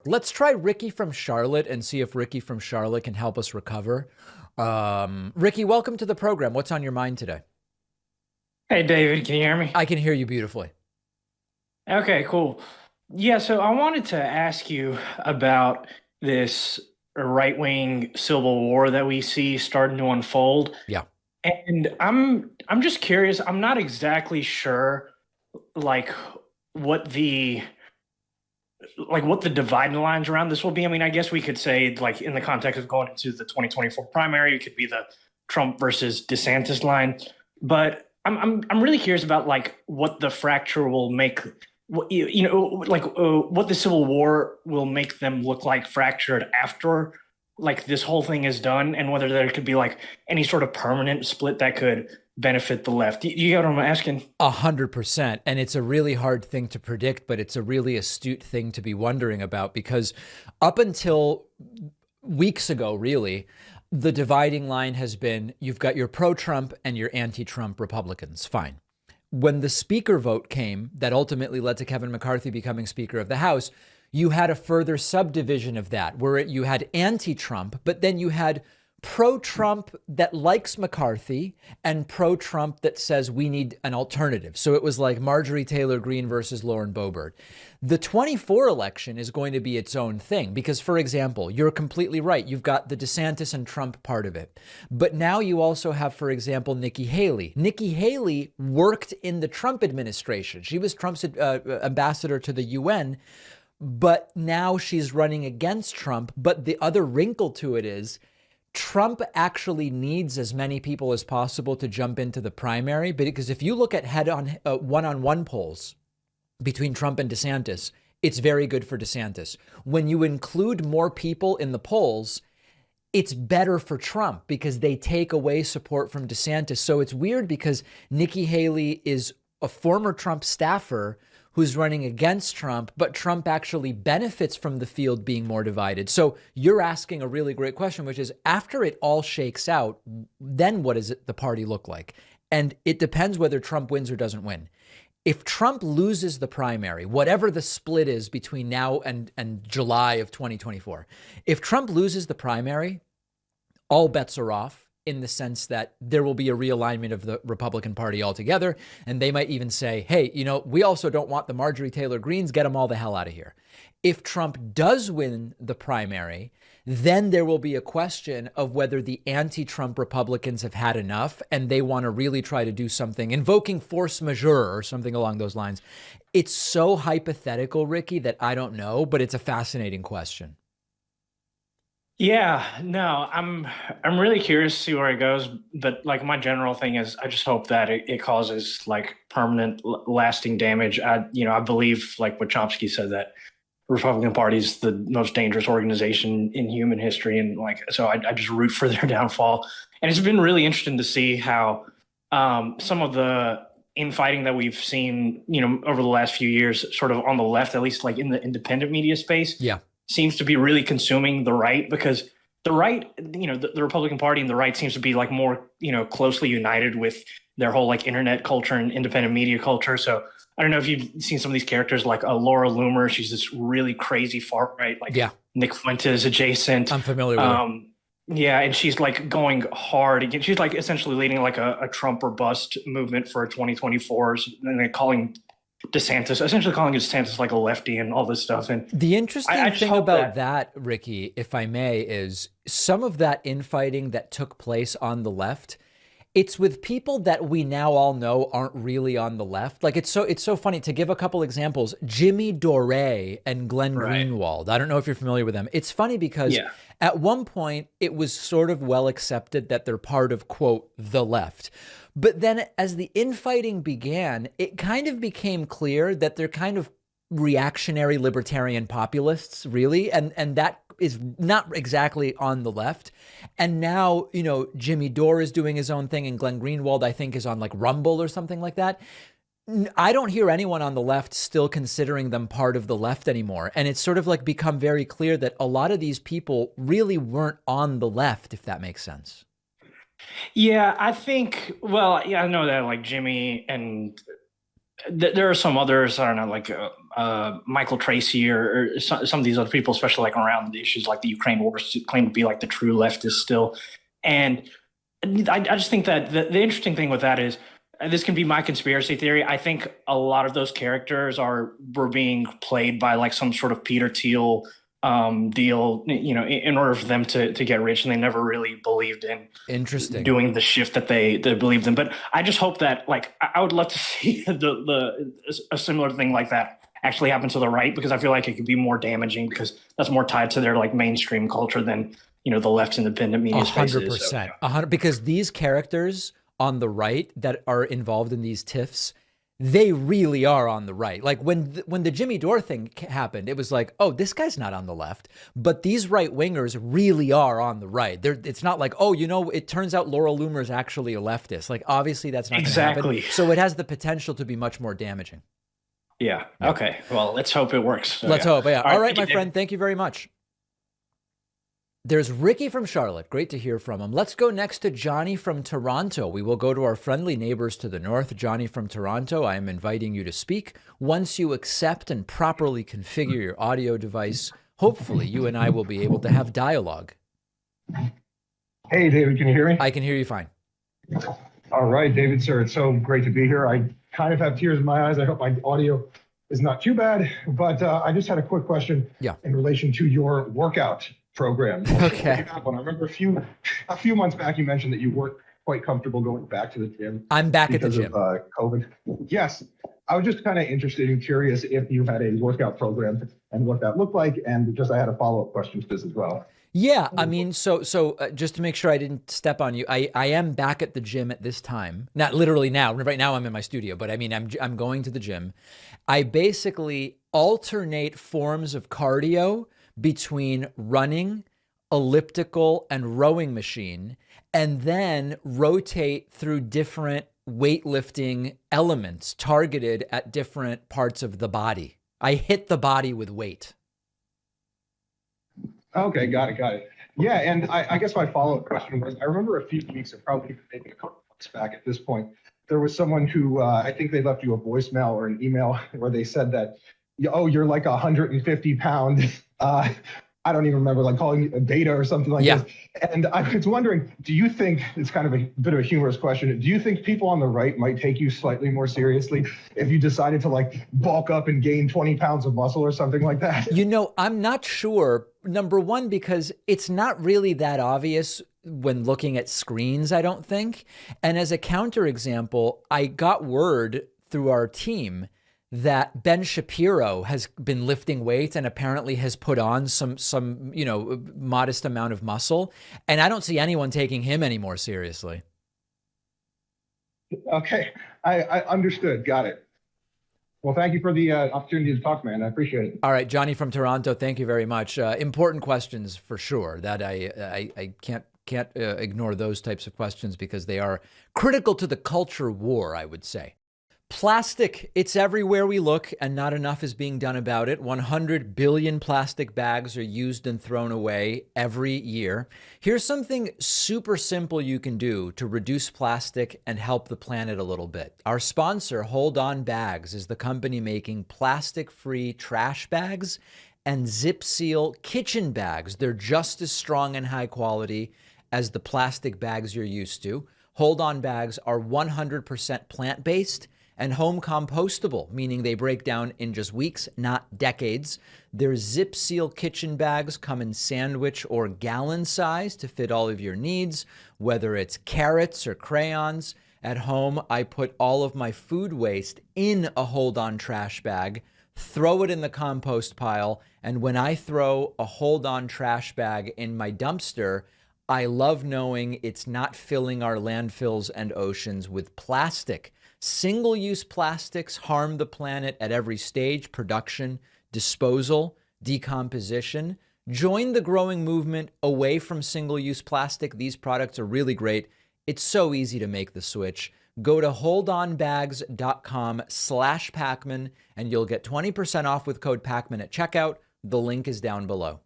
Let's try Ricky from Charlotte and see if Ricky from Charlotte can help us recover. Ricky, welcome to the program. What's on your mind today? Hey David, can you hear me? I can hear you beautifully. Okay, cool. Yeah, so I wanted to ask you about this right-wing civil war that we see starting to unfold. Yeah. And I'm just curious, I'm not exactly sure like what the what the dividing lines around this will be. I mean, I guess we could say like in the context of going into the 2024 primary, it could be the Trump versus DeSantis line. But I'm really curious about like what the fracture will make what what the Civil War will make them look like fractured after like this whole thing is done, and whether there could be like any sort of permanent split that could benefit the left. You get what I'm asking? 100%. And it's a really hard thing to predict, but it's a really astute thing to be wondering about because up until weeks ago, really, the dividing line has been you've got your pro-Trump and your anti-Trump Republicans. Fine. When the speaker vote came that ultimately led to Kevin McCarthy becoming Speaker of the House, you had a further subdivision of that where you had anti-Trump, but then you had pro-Trump that likes McCarthy and pro-Trump that says we need an alternative. So it was like Marjorie Taylor Greene versus Lauren Boebert. The 24 election is going to be its own thing because, for example, you're completely right. You've got the DeSantis and Trump part of it. But now you also have, for example, Nikki Haley. Nikki Haley worked in the Trump administration. She was Trump's ambassador to the UN. But now she's running against Trump. But the other wrinkle to it is Trump actually needs as many people as possible to jump into the primary. Because if you look at head-on, one-on-one polls between Trump and DeSantis, it's very good for DeSantis. When you include more people in the polls, it's better for Trump because they take away support from DeSantis. So it's weird because Nikki Haley is a former Trump staffer who's running against Trump, but Trump actually benefits from the field being more divided. So you're asking a really great question, which is after it all shakes out, then what does the party look like? And it depends whether Trump wins or doesn't win. If Trump loses the primary, whatever the split is between now and July of 2024, if Trump loses the primary, all bets are off in the sense that there will be a realignment of the Republican Party altogether. And they might even say, hey, we also don't want the Marjorie Taylor Greenes, get them all the hell out of here. If Trump does win the primary, then there will be a question of whether the anti-Trump Republicans have had enough and they want to really try to do something, invoking force majeure or something along those lines. It's so hypothetical, Ricky, that I don't know, but it's a fascinating question. Yeah, no, I'm really curious to see where it goes, but like my general thing is I just hope that it causes like permanent lasting damage. I believe like what Chomsky said that Republican Party is the most dangerous organization in human history, and like so I just root for their downfall. And it's been really interesting to see how some of the infighting that we've seen, over the last few years, sort of on the left, at least like in the independent media space, Yeah. seems to be really consuming the right because the right, the Republican Party and the right seems to be like more, closely united with their whole like internet culture and independent media culture. So I don't know if you've seen some of these characters like Laura Loomer. She's this really crazy far right, like Yeah, Nick Fuentes adjacent. I'm familiar with her. Yeah, and she's like going hard again. She's like essentially leading like a Trump or bust movement for 2024, and then essentially calling DeSantis like a lefty and all this stuff. And The I interesting just thing hope about that, that, Ricky, if I may, is some of that infighting that took place on the left. It's with people that we now all know aren't really on the left. Like it's so funny to give a couple examples. Jimmy Dore and Glenn right? Greenwald. I don't know if you're familiar with them. It's funny because Yeah. at one point it was sort of well accepted that they're part of, quote, the left. But then as the infighting began, it kind of became clear that they're kind of reactionary libertarian populists, really. And that is not exactly on the left. And now, Jimmy Dore is doing his own thing and Glenn Greenwald, I think, is on like Rumble or something like that. I don't hear anyone on the left still considering them part of the left anymore. And it's sort of like become very clear that a lot of these people really weren't on the left, if that makes sense. Yeah, I think, well, yeah, I know that like Jimmy and there are some others, I don't know, like Michael Tracy or some of these other people, especially like around the issues like the Ukraine war, claim to be like the true leftists still. And I just think that the interesting thing with that is this can be my conspiracy theory. I think a lot of those characters were being played by like some sort of Peter Thiel deal, in order for them to get rich, and they never really believed in doing the shift that they believed in. But I just hope that, like, I would love to see a similar thing like that actually happen to the right, because I feel like it could be more damaging, because that's more tied to their like mainstream culture than the left's independent media spaces. 100%. 100%. Because these characters on the right that are involved in these tiffs, they really are on the right. Like when the Jimmy Dore thing happened, it was like, oh, this guy's not on the left. But these right wingers really are on the right. It's not like, oh, it turns out Laura Loomer's actually a leftist. Like, obviously that's not exactly going to happen. So it has the potential to be much more damaging. Yeah. Okay. Well, let's hope it works. So, let's hope. Yeah. All right, my David. friend. Thank you very much. There's Ricky from Charlotte. Great to hear from him. Let's go next to Johnny from Toronto. We will go to our friendly neighbors to the north. Johnny from Toronto, I am inviting you to speak. Once you accept and properly configure your audio device, hopefully you and I will be able to have dialogue. Hey, David, can you hear me? I can hear you fine. All right, David, sir, it's so great to be here. I kind of have tears in my eyes. I hope my audio is not too bad, but I just had a quick question in relation to your workout program. Okay. I remember a few months back, you mentioned that you weren't quite comfortable going back to the gym. I'm back at the gym. Of, COVID. Yes. I was just kind of interested and curious if you had a workout program and what that looked like. And just I had a follow-up question to this as well. Yeah, I mean, so just to make sure I didn't step on you, I am back at the gym at this time. Not literally now. Right now I'm in my studio, but I mean, I'm going to the gym. I basically alternate forms of cardio between running, elliptical, and rowing machine, and then rotate through different weightlifting elements targeted at different parts of the body. I hit the body with weight. Okay, got it. Yeah, and I guess my follow-up question was, I remember a few weeks, or probably maybe a couple months back at this point, there was someone who, I think they left you a voicemail or an email where they said that, oh, you're like 150 pound, I don't even remember, like calling it a beta or something like this. And I was wondering, do you think, it's kind of a bit of a humorous question, do you think people on the right might take you slightly more seriously if you decided to like bulk up and gain 20 pounds of muscle or something like that? I'm not sure. Number one, because it's not really that obvious when looking at screens, I don't think. And as a counterexample, I got word through our team that Ben Shapiro has been lifting weights and apparently has put on some modest amount of muscle. And I don't see anyone taking him any more seriously. Okay, I understood. Got it. Well, thank you for the opportunity to talk, man. I appreciate it. All right, Johnny from Toronto, thank you very much. Important questions for sure. That I can't ignore those types of questions because they are critical to the culture war, I would say. Plastic, it's everywhere we look, and not enough is being done about it. 100 billion plastic bags are used and thrown away every year. Here's something super simple you can do to reduce plastic and help the planet a little bit. Our sponsor, Hold On Bags, is the company making plastic-free trash bags and Zip Seal kitchen bags. They're just as strong and high quality as the plastic bags you're used to. Hold On Bags are 100% plant-based and home compostable, meaning they break down in just weeks, not decades. Their Zip Seal kitchen bags come in sandwich or gallon size to fit all of your needs, whether it's carrots or crayons. At home, I put all of my food waste in a Hold On trash bag, throw it in the compost pile, and when I throw a Hold On trash bag in my dumpster, I love knowing it's not filling our landfills and oceans with plastic. Single-use plastics harm the planet at every stage: production, disposal, decomposition. Join the growing movement away from single-use plastic. These products are really great. It's so easy to make the switch. Go to holdonbags.com/Pacman and you'll get 20% off with code Pacman at checkout. The link is down below.